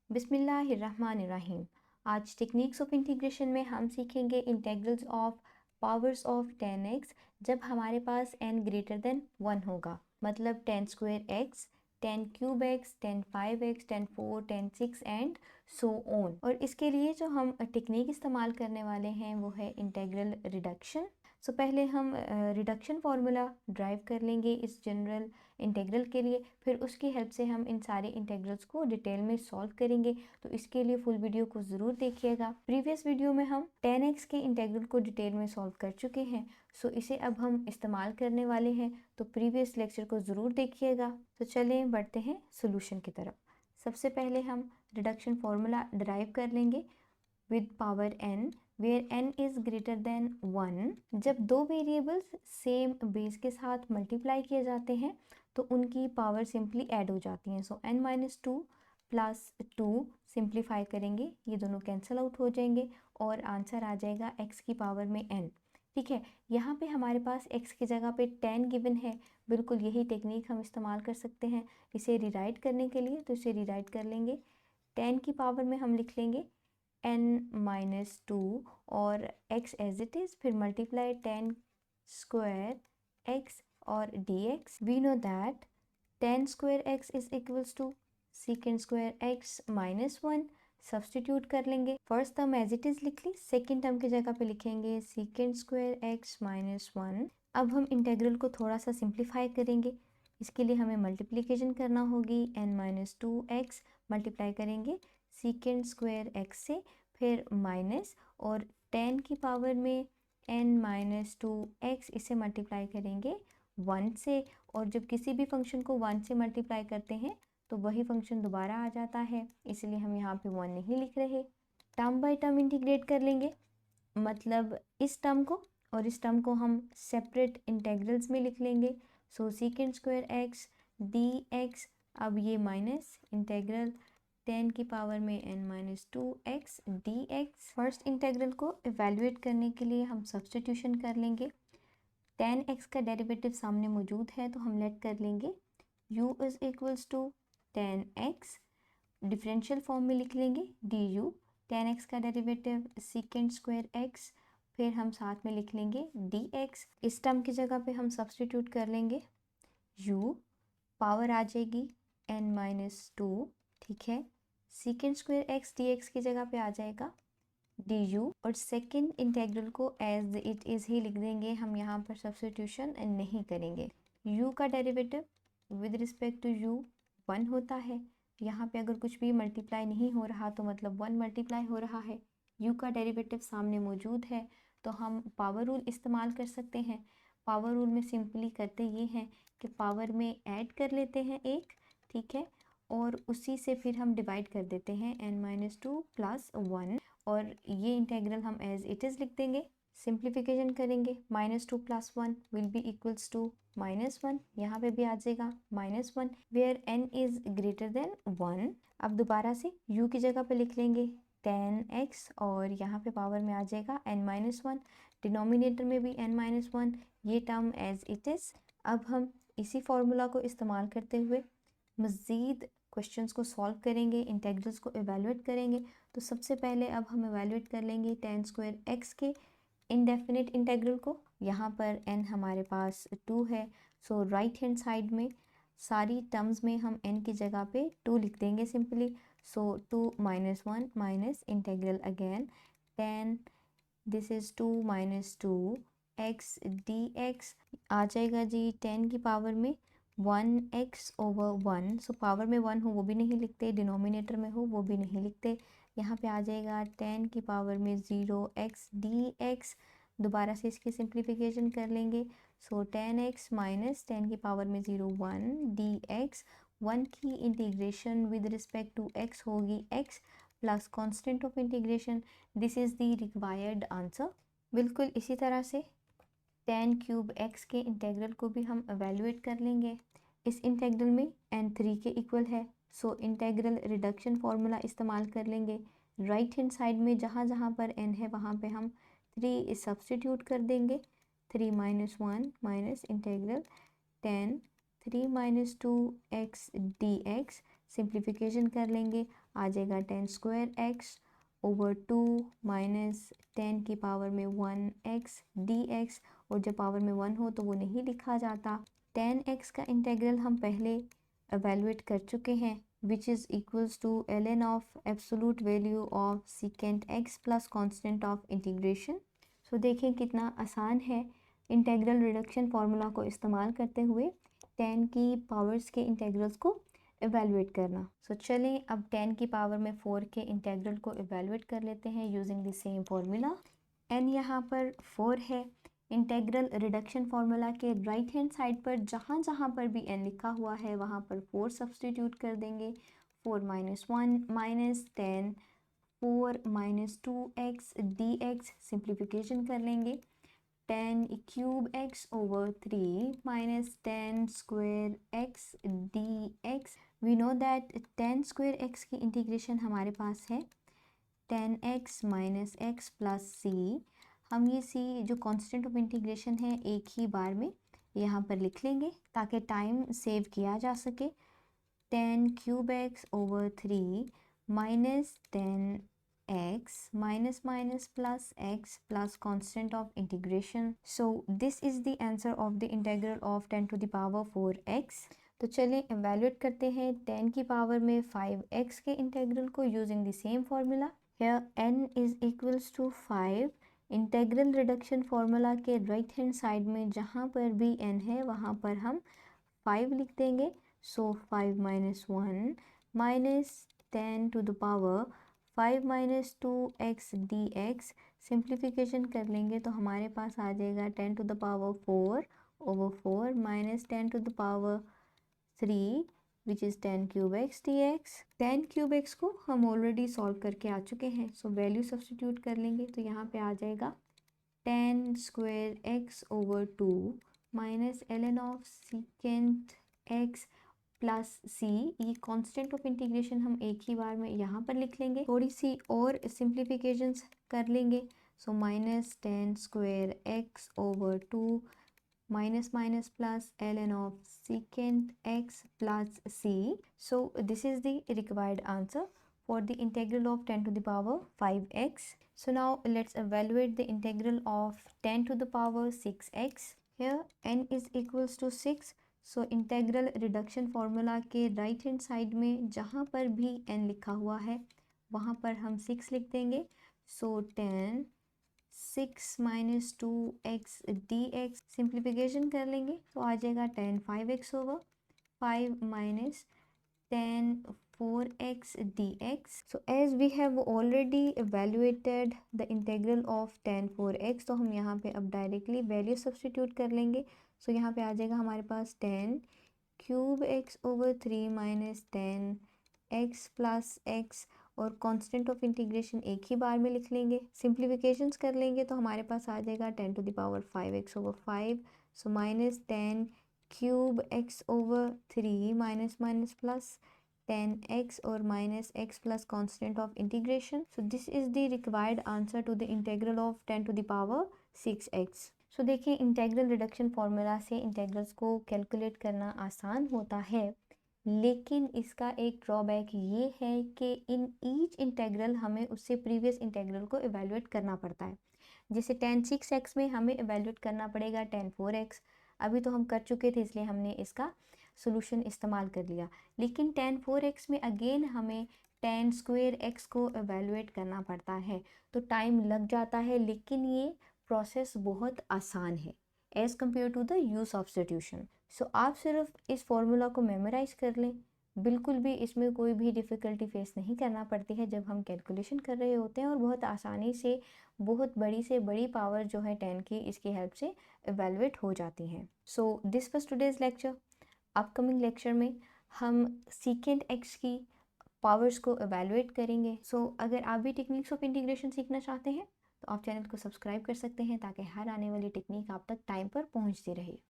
बिस्मिल्लाहिर्रहमानिर्रहीम। आज techniques of integration में हम सीखेंगे integrals of powers of 10x जब हमारे पास n ग्रेटर देन 1 होगा, मतलब 10 square x, 10 cube x, 10 5x, 10 4, 10 6 and so on. और इसके लिए जो हम टेक्निक इस्तेमाल करने वाले हैं वो है इंटेग्रल रिडक्शन। सो पहले हम रिडक्शन फार्मूला ड्राइव कर लेंगे इस जनरल इंटेग्रल के लिए, फिर उसकी हेल्प से हम इन सारे इंटेग्रल्स को डिटेल में सॉल्व करेंगे। तो इसके लिए फुल वीडियो को ज़रूर देखिएगा। प्रीवियस वीडियो में हम 10x के इंटेग्रल को डिटेल में सॉल्व कर चुके हैं, सो इसे अब हम इस्तेमाल करने वाले हैं, तो प्रीवियस लेक्चर को ज़रूर देखिएगा। तो चलें बढ़ते हैं सोल्यूशन की तरफ। सबसे पहले हम रिडक्शन फार्मूला ड्राइव कर लेंगे with power n where n is greater than 1। जब दो वेरिएबल्स सेम बेस के साथ मल्टीप्लाई किए जाते हैं तो उनकी पावर सिंपली ऐड हो जाती हैं। सो n माइनस 2 प्लस 2 सिंप्लीफाई करेंगे, ये दोनों कैंसिल आउट हो जाएंगे और आंसर आ जाएगा x की पावर में n। ठीक है, यहाँ पे हमारे पास x की जगह पे 10 गिवन है। बिल्कुल यही टेक्निक हम इस्तेमाल कर सकते हैं इसे रिराइट करने के लिए। तो इसे रिराइट कर लेंगे, 10 की पावर में हम लिख लेंगे n माइनस 2 और x एज इट इज़, फिर मल्टीप्लाई 10 स्क्वायर x और dx। We know that 10 square x is equals to second square x minus 1। Substitute कर लेंगे, first term as it is लिख ली, सेकेंड टर्म की जगह पे लिखेंगे सेकेंड स्क्वायर x माइनस 1। अब हम इंटेग्रल को थोड़ा सा सिंप्लीफाई करेंगे। इसके लिए हमें मल्टीप्लिकेशन करना होगी, n माइनस 2x मल्टीप्लाई करेंगे सेकेंड स्क्वायर x से, फिर माइनस और 10 की पावर में n माइनस 2x, इसे मल्टीप्लाई करेंगे 1 से। और जब किसी भी फंक्शन को 1 से मल्टीप्लाई करते हैं तो वही फंक्शन दोबारा आ जाता है, इसलिए हम यहाँ पे 1 नहीं लिख रहे। टर्म बाय टर्म इंटीग्रेट कर लेंगे, मतलब इस टर्म को और इस टर्म को हम सेपरेट इंटेग्रल्स में लिख लेंगे। So second square x dx, अब ये माइनस इंटेग्रल 10 की पावर में n minus 2x dx। First integral को इवेल्युएट करने के लिए हम सब्स्टिट्यूशन कर लेंगे। 10x का डेरिवेटिव सामने मौजूद है तो हम लेट कर लेंगे u is equals to 10x, differential form में लिख लेंगे du। 10x का डेरिवेटिव सेकेंड स्क्वायर x, फिर हम साथ में लिख लेंगे dx। इस टर्म की जगह पे हम सब्स्टिट्यूट कर लेंगे u, पावर आ जाएगी n माइनस 2। ठीक है, सेकेंड स्क्वायर x dx की जगह पे आ जाएगा du, और सेकेंड इंटेग्रल को एज इट इज़ ही लिख देंगे, हम यहाँ पर सब्स्टिट्यूशन नहीं करेंगे। u का derivative with respect to u 1 होता है। यहाँ पे अगर कुछ भी मल्टीप्लाई नहीं हो रहा तो मतलब 1 मल्टीप्लाई हो रहा है। u का डेरिवेटिव सामने मौजूद है तो हम पावर रूल इस्तेमाल कर सकते हैं। पावर रूल में सिंपली करते ये हैं कि पावर में ऐड कर लेते हैं एक, ठीक है, और उसी से फिर हम डिवाइड कर देते हैं n माइनस 2 प्लस 1, और ये इंटेग्रल हम एज इट इज़ लिख देंगे। सिंप्लीफिकेशन करेंगे, minus 2 plus 1 will be equals to minus 1, यहाँ पे भी आ जाएगा minus 1 where n is greater than 1। अब दोबारा से u की जगह पे लिख लेंगे 10x और यहाँ पे पावर में आ जाएगा n माइनस 1, डिनोमिनेटर में भी n माइनस 1, ये टर्म एज इट इज़। अब हम इसी फार्मूला को इस्तेमाल करते हुए मज़ीद क्वेश्चंस को सॉल्व करेंगे, इंटेग्रल्स को एवेलुएट करेंगे। तो सबसे पहले अब हम एवेलुएट कर लेंगे 10 स्क्वायर x के इंडेफिनिट इंटेग्रल को। यहाँ पर n हमारे पास 2 है, सो राइट हैंड साइड में सारी टर्म्स में हम n की जगह पे 2 लिख देंगे simply. So 2 minus 1 minus integral again 10, this is 2 minus 2 x dx, आ जाएगा जी 10 की पावर में 1x ओवर 1। सो पावर में 1 हो वो भी नहीं लिखते, डिनोमिनेटर में हो वो भी नहीं लिखते। यहाँ पे आ जाएगा 10 की पावर में 0x dx। दोबारा से इसकी सिंप्लीफिकेशन कर लेंगे, सो 10x माइनस 10 की पावर में 0 1 dx। 1 की integration with respect to x होगी x plus constant of integration, this is the required answer. बिल्कुल इसी तरह से 10 क्यूब x के इंटेग्रल को भी हम एवेलुएट कर लेंगे। इस इंटेग्रल में n 3 के इक्वल है, सो इंटेग्रल रिडक्शन फार्मूला इस्तेमाल कर लेंगे। राइट हैंड साइड में जहाँ जहाँ पर n है वहाँ पे हम 3 सब्स्टिट्यूट कर देंगे। 3 minus 1 minus integral 10 3 minus 2 x dx, simplification कर लेंगे, आ जाएगा 10 स्क्वायर एक्स ओवर 2 माइनस 10 की पावर में 1x dx, और जब पावर में 1 हो तो वो नहीं लिखा जाता। 10x का इंटेग्रल हम पहले एवेलुएट कर चुके हैं, which is equals to ln of absolute value of secant x plus constant of integration। सो देखें कितना आसान है इंटेग्रल रिडक्शन फार्मूला को इस्तेमाल करते हुए 10 की पावर्स के इंटेग्रल्स को एवेलुएट करना। सो चलें अब 10 की पावर में 4 के इंटेग्रल को एवेलुएट कर लेते हैं using the same formula. n यहाँ पर 4 है। इंटेग्रल रिडक्शन फार्मूला के राइट हैंड साइड पर जहाँ जहाँ पर भी n लिखा हुआ है वहाँ पर 4 सब्सटीट्यूट कर देंगे। 4 minus 1 minus 10, 4 minus 2x dx, simplification कर लेंगे। 10 cube x over 3 minus 10 square x dx। We know that 10 square x की इंटीग्रेशन हमारे पास है 10x minus x plus c। हम ये c जो कांस्टेंट ऑफ इंटीग्रेशन है एक ही बार में यहाँ पर लिख लेंगे ताकि टाइम सेव किया जा सके। 10 cube x over 3 minus 10x minus minus plus x plus constant of integration. So this is the answer of the integral of 10 to the power 4x। तो चलिए एवेलुएट करते हैं 10 की पावर में 5x के इंटीग्रल को using the same formula. Here n is equals to 5। Integral reduction formula के right hand side में जहाँ पर भी n है वहाँ पर हम 5 लिख देंगे। So 5 minus 1 minus 10 to the power 5 minus 2x dx, simplification कर लेंगे तो हमारे पास आ जाएगा 10 to the power 4 over 4 minus 10 to the power 3 which is 10 cube x dx। 10 cube x को हम ऑलरेडी सॉल्व करके आ चुके हैं, सो वैल्यू सब्सटीट्यूट कर लेंगे तो यहाँ पे आ जाएगा 10 square x over 2 minus ln of secant x plus c. ये कांस्टेंट ऑफ इंटीग्रेशन हम एक ही बार में यहाँ पर लिख लेंगे, थोड़ी सी और सिंप्लीफिकेशंस कर लेंगे। सो minus 10 square x over 2 minus minus plus ln of secant x plus c. So this is the required answer for the integral of 10 to the power 5x. So now let's evaluate the integral of 10 to the power 6x. Here n is equals to 6. So integral reduction formula के right hand side में जहाँ पर भी n लिखा हुआ है वहाँ पर हम 6 लिख देंगे। So 10 6 minus 2x dx, simplification कर लेंगे तो आ जाएगा 10 5x over 5 minus 10 4x dx। So as we have already evaluated the integral of 10 4x, तो हम यहाँ पे अब डायरेक्टली वैल्यू सब्सटीट्यूट कर लेंगे। सो यहाँ पे आ जाएगा हमारे पास 10 cube x over 3 minus 10 x plus x, और कांस्टेंट ऑफ इंटीग्रेशन एक ही बार में लिख लेंगे। सिंप्लीफिकेशंस कर लेंगे तो हमारे पास आ जाएगा 10 to the power 5x over 5। So minus 10 cube x over 3 minus minus plus 10x और minus x plus constant of integration. So this is the required answer to the integral of 10 to the power 6x। So देखिए integral reduction formula से integrals को calculate करना आसान होता है, लेकिन इसका एक ड्रॉबैक ये है कि इन ईच इंटेग्रल हमें उससे प्रीवियस इंटेग्रल को एवेलुएट करना पड़ता है। जैसे 10 6x में हमें एवेलुएट करना पड़ेगा 10 4x, अभी तो हम कर चुके थे इसलिए हमने इसका सॉल्यूशन इस्तेमाल कर लिया। लेकिन 10 4x में अगेन हमें 10 स्क्वायर x को एवेलुएट करना पड़ता है, तो टाइम लग जाता है, लेकिन ये प्रोसेस बहुत आसान है as compare to the use substitution. So आप सिर्फ इस फॉर्मूला को मेमोराइज कर लें, बिल्कुल भी इसमें कोई भी डिफ़िकल्टी फेस नहीं करना पड़ती है जब हम कैलकुलेशन कर रहे होते हैं, और बहुत आसानी से बहुत बड़ी से बड़ी पावर जो है 10 की इसकी हेल्प से एवेलुएट हो जाती हैं। So this was today's lecture. Upcoming lecture में हम सीकेंट एक्स की पावर्स को एवेलुएट करेंगे। सो अगर आप भी टेक्निक्स ऑफ इंटीग्रेशन सीखना चाहते हैं तो आप चैनल को सब्सक्राइब कर सकते हैं ताकि हर आने वाली टेक्निक आप तक टाइम पर पहुंचती रहे।